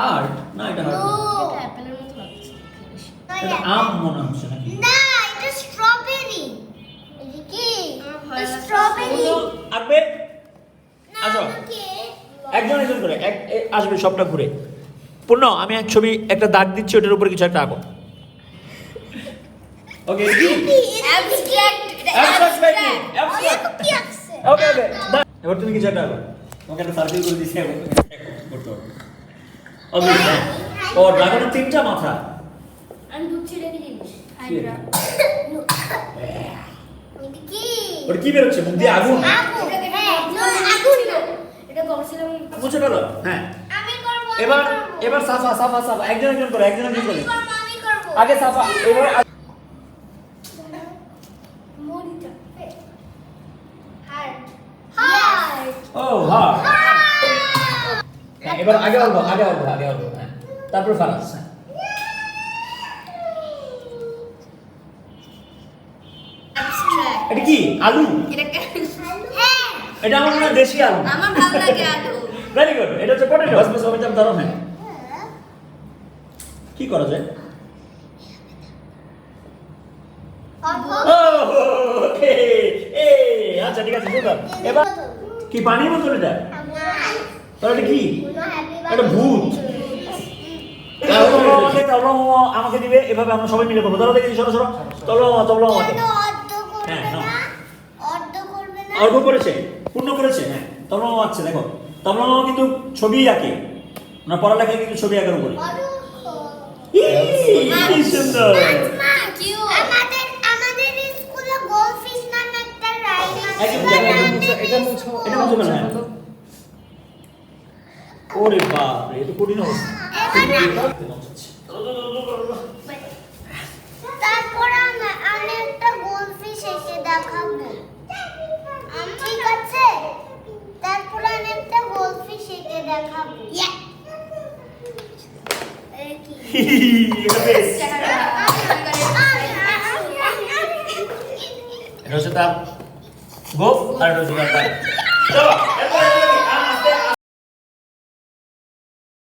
Heart না, এটা heart না। এটা অ্যাপেলের মতো লাগছে। এটা আম মনে হচ্ছে নাকি? না, এটা স্ট্রবেরি। এটা কি? স্ট্রবেরি। আসবে, আসো কি? একজন একজন করে আসবে সবটা ঘুরে। পূর্ণ, আমি এক ছবি একটা দাগ দিচ্ছি, ওটার উপরে কিছু একটা আঁকো। ওকে, কি অ্যাবস্ট্রাক্ট, এটা Abstract painting, অ্যাবস্ট্রাক্ট। abstract. কি আছে? ওকে ওকে, এবার তুমি কিছু একটা আঁকো। তোমাকে একটা সার্কেল করে দিচ্ছি, এখন তুমি করতে পারো। ওকে, ও ড্রাগনের তিনটা মাথা। আমি বুঝছি এটা কি জিনিস? হাইড্রা। এটা কি? ওটা কি বেরোচ্ছে মুখ দিয়ে? আগুন। আগুন। এটা দেখে হ্যাঁ, আগুন আগুন। এটা করছিলাম। মুছে ফেলো। হ্যাঁ, আমি করব। এবার এবার সাফা সাফা সাফা, একজন একজন করে, একজন একজন করে। আমি করব। আগে সাফা, এবার মরিচা। হার্ট। হার্ট। ও হ্যাঁ, এবার আগে অল্প, আগে অল্প, আগে অল্প, হ্যাঁ, তারপর ফারাস। হ্যাঁ। অ্যাবস্ট্রাক্ট। এটা কি? আলু? এটা হ্যাঁ। এটা আমার মনে হয় দেশি আলু। আমার ভালো লাগে আলু। ভেরি গুড, এটা হচ্ছে পটেটো। বাস বাস, আমি ধরো। হ্যাঁ, কি করা যায়? ও ওকে, আচ্ছা ঠিক আছে, সুন্দর। এবার কি পানির বোতল এটা? তাহলে এটা কি? এটা ভূত। আমাকে দিবে, এভাবে আমরা সবাই মিলে করবো। ধরো দেখি, সরো সরো, তলো আমাকে। হ্যাঁ, নাও। অল্প করেছে, পূর্ণ করেছে। হ্যাঁ, তবলা আছে, দেখো তবলা কিন্তু ছবি আঁকে না, পড়ালেখায় কিন্তু ছবি আঁকার উপরে। কি সুন্দর। আমাদের স্কুলে গোলফিশ নামে একটা রাইড এটা মুছো কেন? হ্যাঁ। ওরে বাপ রে, এ তো কঠিন অবস্থা। তারপর আমি একটা গোলফিশ এসে দেখাবো। ঠিক আছে, তারপর আমি একটা গোলফিশ এসে দেখাবো। এটা বেশ। এটা হচ্ছে তার গোফ, আর এটা হচ্ছে তার পায়ে। চলো, এরপরে